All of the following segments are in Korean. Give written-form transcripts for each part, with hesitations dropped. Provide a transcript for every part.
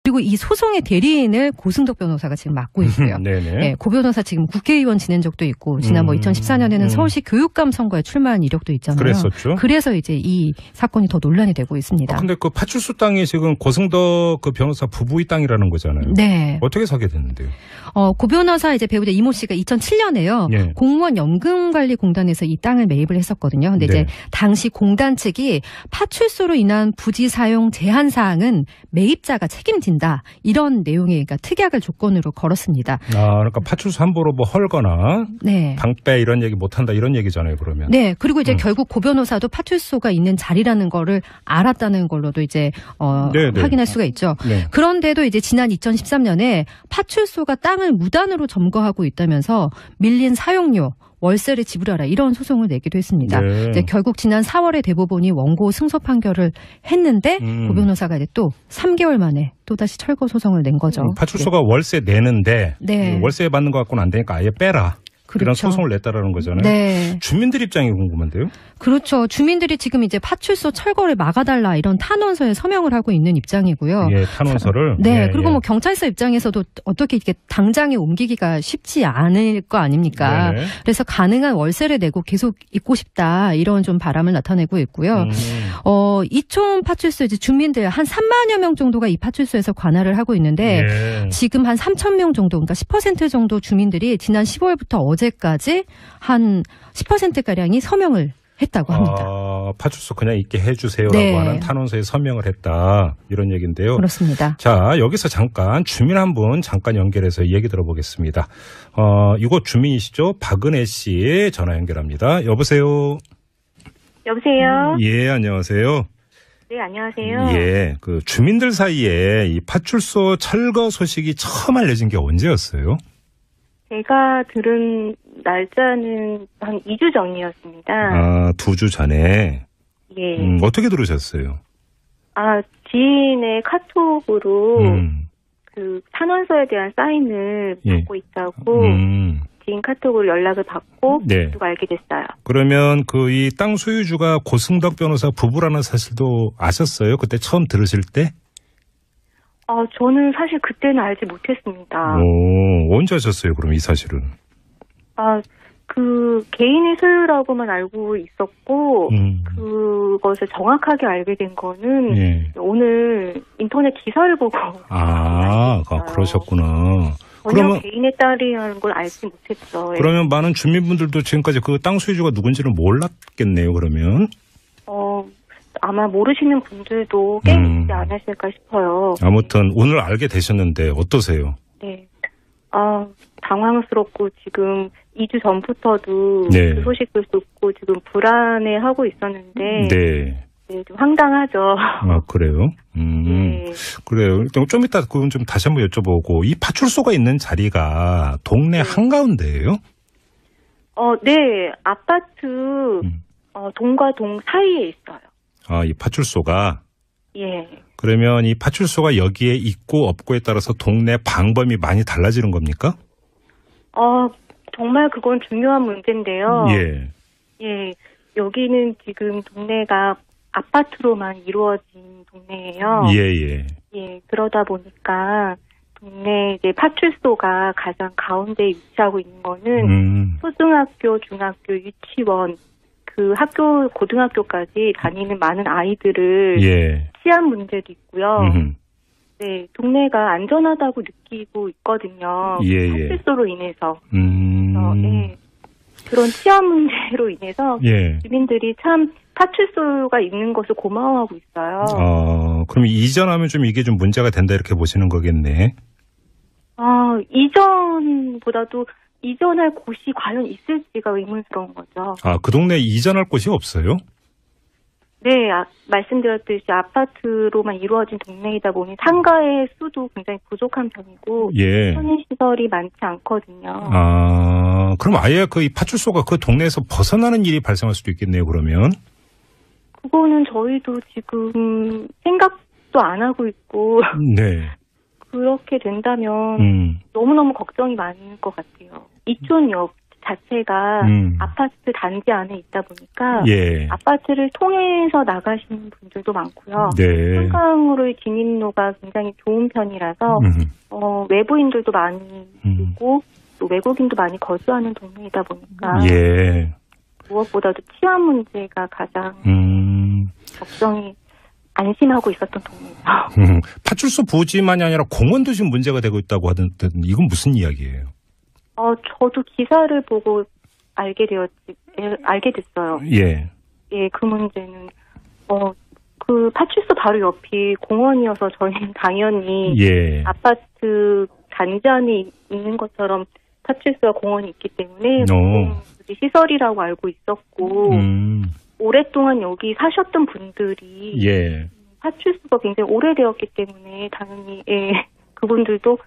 그리고 이 소송의 대리인을 고승덕 변호사가 지금 맡고 있고요. 네, 고 변호사 지금 국회의원 지낸 적도 있고 지난 2014년에는 서울시 교육감 선거에 출마한 이력도 있잖아요. 그랬었죠. 그래서 이제 이 사건이 더 논란이 되고 있습니다. 근데 그 파출소 땅이 지금 고승덕 그 변호사 부부의 땅이라는 거잖아요. 네. 어떻게 사게 됐는데요? 고 변호사 이제 배우자 이모 씨가 2007년에요. 예. 공무원 연금관리공단에서 이 땅을 매입을 했었거든요. 근데 이제 당시 공단 측이 파출소로 인한 부지 사용 제한 사항은 매입자가 책임진다. 이런 내용의 그러니까 특약을 조건으로 걸었습니다. 그러니까 파출소 함부로 뭐 헐거나 방빼 이런 얘기 못한다 이런 얘기잖아요. 그러면. 네. 그리고 이제 결국 고 변호사도 파출소가 있는 자리라는 거를 알았다는 걸로도 이제 확인할 수가 있죠. 네. 그런데도 이제 지난 2013년에 파출소가 땅을 무단으로 점거하고 있다면서 밀린 사용료 월세를 지불하라 이런 소송을 내기도 했습니다. 네. 이제 결국 지난 4월에 대법원이 원고 승소 판결을 했는데 고 변호사가 이제 또 3개월 만에 또다시 철거 소송을 낸 거죠. 파출소가 월세 내는데 네. 월세 받는 것 갖고는 안 되니까 아예 빼라. 그렇죠. 이런 소송을 냈다라는 거잖아요. 네. 주민들 입장이 궁금한데요. 그렇죠. 주민들이 지금 이제 파출소 철거를 막아달라 이런 탄원서에 서명을 하고 있는 입장이고요. 예, 탄원서를. 네. 예, 그리고 뭐 경찰서 입장에서도 어떻게 이렇게 당장에 옮기기가 쉽지 않을 거 아닙니까? 네네. 그래서 가능한 월세를 내고 계속 있고 싶다 이런 좀 바람을 나타내고 있고요. 이촌 파출소 이제 주민들 한 3만여 명 정도가 이 파출소에서 관할을 하고 있는데 지금 한 3천 명 정도, 그러니까 10% 정도 주민들이 지난 15일부터 어제까지 한 10%가량이 서명을 했다고 합니다. 파출소 그냥 있게 해주세요라고 하는 탄원서에 서명을 했다. 이런 얘기인데요. 그렇습니다. 자, 여기서 잠깐 주민 한 분 잠깐 연결해서 얘기 들어보겠습니다. 이곳 주민이시죠? 박은혜 씨 전화 연결합니다. 여보세요? 여보세요? 예, 안녕하세요. 네, 안녕하세요. 예, 그 주민들 사이에 이 파출소 철거 소식이 처음 알려진 게 언제였어요? 제가 들은 날짜는 한 2주 전이었습니다. 2주 전에? 예. 어떻게 들으셨어요? 지인의 카톡으로 그 탄원서에 대한 사인을 받고 있다고 지인 카톡으로 연락을 받고 그리고 알게 됐어요. 그러면 그 이 땅 소유주가 고승덕 변호사 부부라는 사실도 아셨어요? 그때 처음 들으실 때? 저는 사실 그때는 알지 못했습니다. 언제 아셨어요, 그럼 이 사실은? 그 개인의 소유라고만 알고 있었고, 그것을 정확하게 알게 된 거는 오늘 인터넷 기사를 보고. 그러셨구나. 전혀 그러면 개인의 딸이라는 걸 알지 못했죠. 그러면 많은 주민분들도 지금까지 그 땅 소유주가 누군지를 몰랐겠네요, 그러면? 아마 모르시는 분들도 꽤 있지 않으실까 싶어요. 아무튼 오늘 알게 되셨는데 어떠세요? 네. 당황스럽고 지금 2주 전부터도 그 소식을 듣고 지금 불안해하고 있었는데 좀 황당하죠. 그래요? 그래요. 좀 이따 그건 좀 다시 한번 여쭤보고 이 파출소가 있는 자리가 동네 한가운데예요? 네. 아파트 동과 동 사이에 있어요. 이 파출소가? 예. 그러면 이 파출소가 여기에 있고 없고에 따라서 동네 방범이 많이 달라지는 겁니까? 정말 그건 중요한 문제인데요. 예. 여기는 지금 동네가 아파트로만 이루어진 동네예요. 예. 그러다 보니까 동네 이제 파출소가 가장 가운데에 위치하고 있는 거는 초등학교, 중학교, 유치원 그 학교, 고등학교까지 다니는 많은 아이들을 치안 문제도 있고요. 네, 동네가 안전하다고 느끼고 있거든요. 파출소로 인해서. 그런 치안 문제로 인해서 주민들이 참 파출소가 있는 것을 고마워하고 있어요. 그럼 이전하면 좀 이게 좀 문제가 된다 이렇게 보시는 거겠네. 이전보다도 이전할 곳이 과연 있을지가 의문스러운 거죠. 그 동네에 이전할 곳이 없어요? 네, 말씀드렸듯이 아파트로만 이루어진 동네이다 보니 상가의 수도 굉장히 부족한 편이고 편의시설이 많지 않거든요. 그럼 아예 그 이 파출소가 그 동네에서 벗어나는 일이 발생할 수도 있겠네요, 그러면? 그거는 저희도 지금 생각도 안 하고 있고 그렇게 된다면 너무너무 걱정이 많을 것 같아요. 이촌역 자체가 아파트 단지 안에 있다 보니까 예. 아파트를 통해서 나가시는 분들도 많고요. 네. 한강으로의 진입로가 굉장히 좋은 편이라서 외부인들도 많이 있고 또 외국인도 많이 거주하는 동네이다 보니까 예. 무엇보다도 치안 문제가 가장 걱정이 안심하고 있었던 동네죠. 파출소 부지만이 아니라 공원도 지금 문제가 되고 있다고 하던데 이건 무슨 이야기예요? 저도 기사를 보고 알게 됐어요. 예. 예, 그 문제는 그 파출소 바로 옆이 공원이어서 저희는 당연히 예. 아파트 단지 안에 있는 것처럼 파출소와 공원이 있기 때문에 시설이라고 알고 있었고 오랫동안 여기 사셨던 분들이 예. 파출소가 굉장히 오래되었기 때문에 당연히 그분들도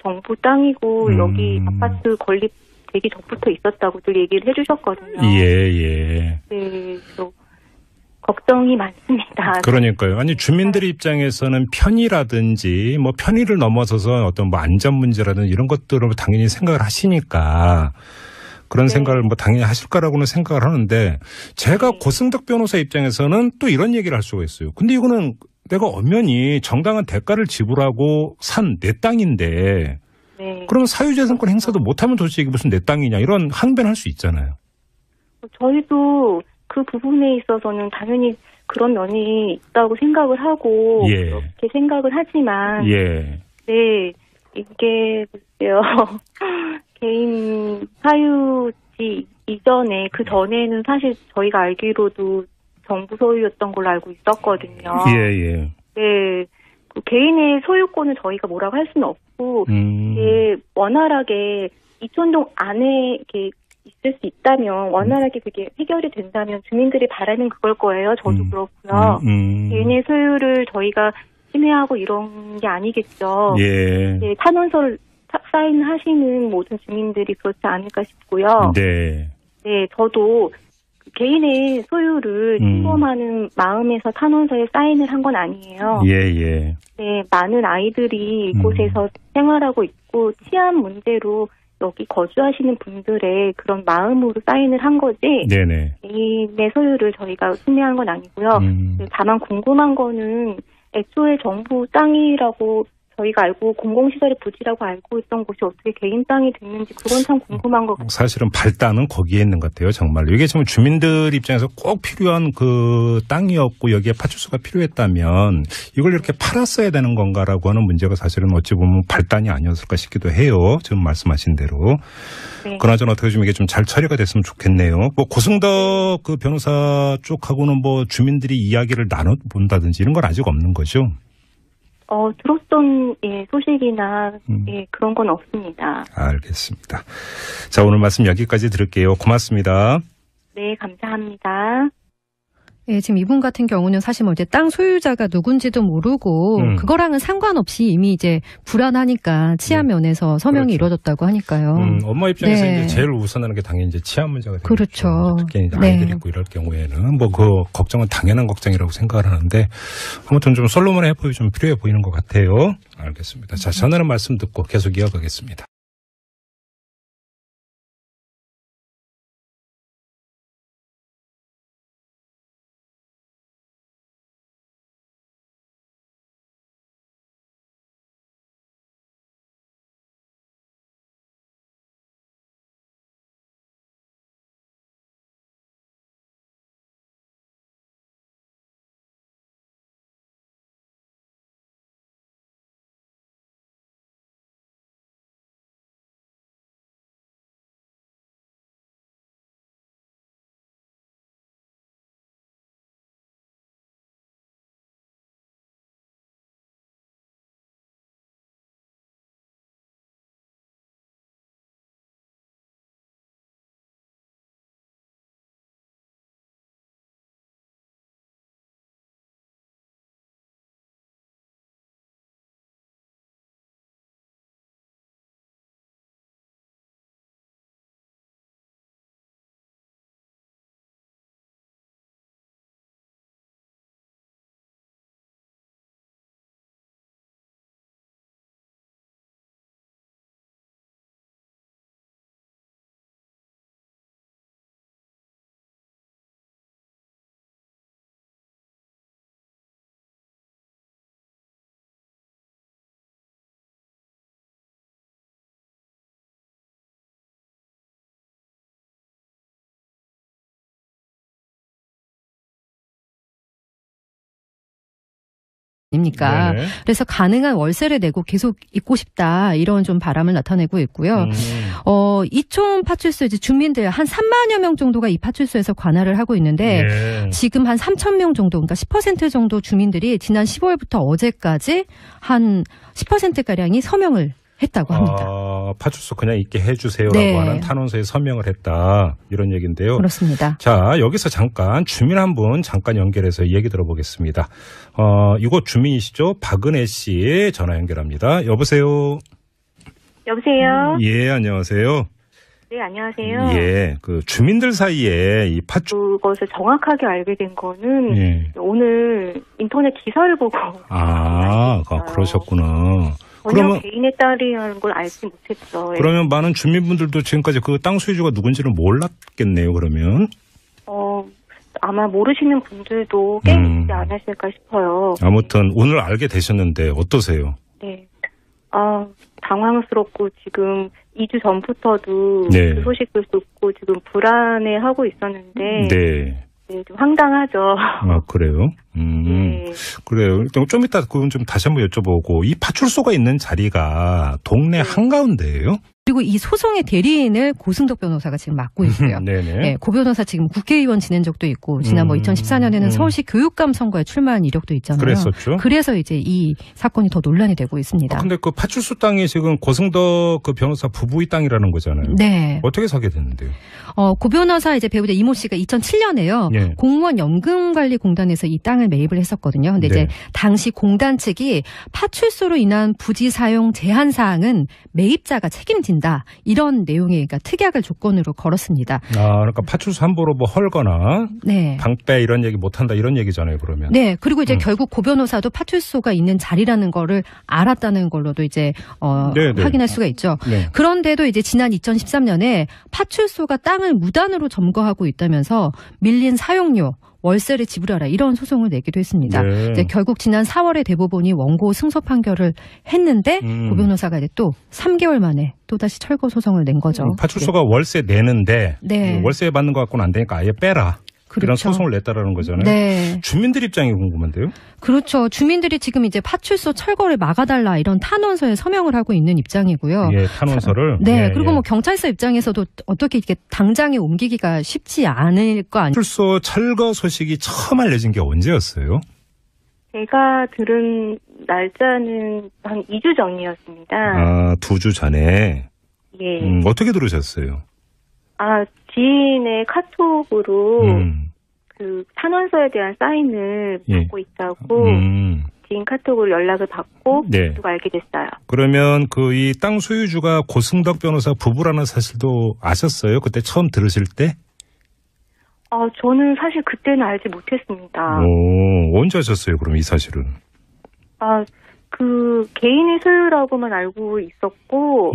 정부 땅이고 여기 아파트 건립되기 전부터 있었다고들 얘기를 해주셨거든요. 예. 네, 또 걱정이 많습니다. 그러니까요. 아니 주민들 입장에서는 편의라든지 뭐 편의를 넘어서서 어떤 뭐 안전 문제라든지 이런 것들을 당연히 생각을 하시니까 그런 생각을 뭐 당연히 하실 거라고는 생각을 하는데 제가 고승덕 변호사 입장에서는 또 이런 얘기를 할 수가 있어요. 근데 이거는 내가 엄연히 정당한 대가를 지불하고 산 내 땅인데 그러면 사유재산권 행사도 못하면 도대체 이게 무슨 내 땅이냐 이런 항변할 수 있잖아요. 저희도 그 부분에 있어서는 당연히 그런 면이 있다고 생각을 하고 그렇게 생각을 하지만 네 이게 글쎄요 개인 사유지 이전에 그 전에는 사실 저희가 알기로도 정부 소유였던 걸로 알고 있었거든요. 예. 네. 그 개인의 소유권을 저희가 뭐라고 할 수는 없고, 이게 원활하게 이촌동 안에 이렇게 있을 수 있다면, 원활하게 그게 해결이 된다면 주민들이 바라는 그걸 거예요. 저도 그렇고요. 개인의 소유를 저희가 침해하고 이런 게 아니겠죠. 예. 네, 탄원서를 사인하시는 모든 주민들이 그렇지 않을까 싶고요. 네. 네, 저도 개인의 소유를 침범하는 마음에서 탄원서에 사인을 한 건 아니에요. 예. 네, 많은 아이들이 이곳에서 생활하고 있고 치안 문제로 여기 거주하시는 분들의 그런 마음으로 사인을 한 거지. 네네. 개인의 소유를 저희가 침해한 건 아니고요. 다만 궁금한 거는 애초에 정부 땅이라고 저희가 알고 공공시설의 부지라고 알고 있던 곳이 어떻게 개인 땅이 됐는지 그건 참 궁금한 것 같아요. 사실은 발단은 거기에 있는 것 같아요. 정말로. 이게 정말 주민들 입장에서 꼭 필요한 그 땅이었고 여기에 파출소가 필요했다면 이걸 이렇게 팔았어야 되는 건가라고 하는 문제가 사실은 어찌 보면 발단이 아니었을까 싶기도 해요. 지금 말씀하신 대로. 네. 그나저나 어떻게 좀 이게 좀 잘 처리가 됐으면 좋겠네요. 뭐 고승덕 그 변호사 쪽하고는 뭐 주민들이 이야기를 나눠본다든지 이런 건 아직 없는 거죠? 들었던 소식이나 그런 건 없습니다. 알겠습니다. 자, 오늘 말씀 여기까지 들을게요. 고맙습니다. 네, 감사합니다. 예, 지금 이분 같은 경우는 사실 뭐 이제 땅 소유자가 누군지도 모르고 그거랑은 상관없이 이미 이제 불안하니까 치안 면에서 서명이 이루어졌다고 하니까요. 엄마 입장에서 이제 제일 우선하는 게 당연히 이제 치안 문제가 되겠죠. 그렇죠. 특히 이제 아이들이 있고 이럴 경우에는 뭐 그 걱정은 당연한 걱정이라고 생각을 하는데 아무튼 좀 솔로몬의 해법이 좀 필요해 보이는 것 같아요. 알겠습니다. 자, 전하는 말씀 듣고 계속 이어가겠습니다. 입니까? 네네. 그래서 가능한 월세를 내고 계속 있고 싶다 이런 좀 바람을 나타내고 있고요. 이촌 파출소 이제 주민들 한 3만여 명 정도가 이 파출소에서 관할을 하고 있는데 지금 한 3,000명 정도, 그러니까 10% 정도 주민들이 지난 15일부터 어제까지 한 10%가량이 서명을 했다고 합니다. 파출소 그냥 있게 해주세요라고 하는 탄원서에 서명을 했다. 이런 얘기인데요. 그렇습니다. 자, 여기서 잠깐 주민 한 분 잠깐 연결해서 얘기 들어보겠습니다. 이곳 주민이시죠? 박은혜 씨 전화 연결합니다. 여보세요? 여보세요? 예, 안녕하세요. 네, 안녕하세요. 예, 그 주민들 사이에 이 그것을 정확하게 알게 된 거는 오늘 인터넷 기사를 보고. 그러셨구나. 그러면 개인의 딸이라는 걸 알지 못했죠. 그러면 많은 주민분들도 지금까지 그 땅 소유주가 누군지를 몰랐겠네요. 그러면 아마 모르시는 분들도 꽤 있지 않았을까 싶어요. 아무튼 오늘 알게 되셨는데 어떠세요? 네, 당황스럽고 지금 2주 전부터도 그 소식을 듣고 지금 불안해하고 있었는데. 네, 좀 황당하죠. 그래요? 그래요. 일단 좀 이따 그건 좀 다시 한번 여쭤보고, 이 파출소가 있는 자리가 동네 한가운데예요? 그리고 이 소송의 대리인을 고승덕 변호사가 지금 맡고 있고요. 네, 고 변호사 지금 국회의원 지낸 적도 있고 지난 2014년에는 서울시 교육감 선거에 출마한 이력도 있잖아요. 그랬었죠. 그래서 이제 이 사건이 더 논란이 되고 있습니다. 근데 그 파출소 땅이 지금 고승덕 그 변호사 부부의 땅이라는 거잖아요. 네. 어떻게 사게 됐는데요? 고 변호사 이제 배우자 이모 씨가 2007년에요. 공무원 연금관리공단에서 이 땅을 매입을 했었거든요. 근데 이제 당시 공단 측이 파출소로 인한 부지 사용 제한 사항은 매입자가 책임진다. 이런 내용의 그러니까 특약을 조건으로 걸었습니다. 그러니까 파출소 함부로 뭐 헐거나 방빼 이런 얘기 못한다 이런 얘기잖아요. 그러면. 네. 그리고 이제 결국 고 변호사도 파출소가 있는 자리라는 거를 알았다는 걸로도 이제 확인할 수가 있죠. 그런데도 이제 지난 2013년에 파출소가 땅을 무단으로 점거하고 있다면서 밀린 사용료 월세를 지불하라 이런 소송을 내기도 했습니다. 이제 결국 지난 4월에 대법원이 원고 승소 판결을 했는데 고 변호사가 이제 또 3개월 만에 또다시 철거 소송을 낸 거죠. 파출소가 월세 내는데 월세 받는 것 갖고는 안 되니까 아예 빼라. 이런 소송을 냈다라는 거잖아요. 네. 주민들 입장이 궁금한데요. 그렇죠. 주민들이 지금 이제 파출소 철거를 막아달라 이런 탄원서에 서명을 하고 있는 입장이고요. 탄원서를. 그리고 뭐 경찰서 입장에서도 어떻게 이렇게 당장에 옮기기가 쉽지 않을 거 아니에요. 파출소 철거 소식이 처음 알려진 게 언제였어요? 제가 들은 날짜는 한 2주 전이었습니다. 2주 전에. 어떻게 들으셨어요? 지인의 카톡으로 그 탄원서에 대한 사인을 받고 있다고 지인 카톡으로 연락을 받고 그리고 알게 됐어요. 그러면 그 이 땅 소유주가 고승덕 변호사 부부라는 사실도 아셨어요? 그때 처음 들으실 때? 저는 사실 그때는 알지 못했습니다. 언제 아셨어요? 그럼 이 사실은? 그 개인의 소유라고만 알고 있었고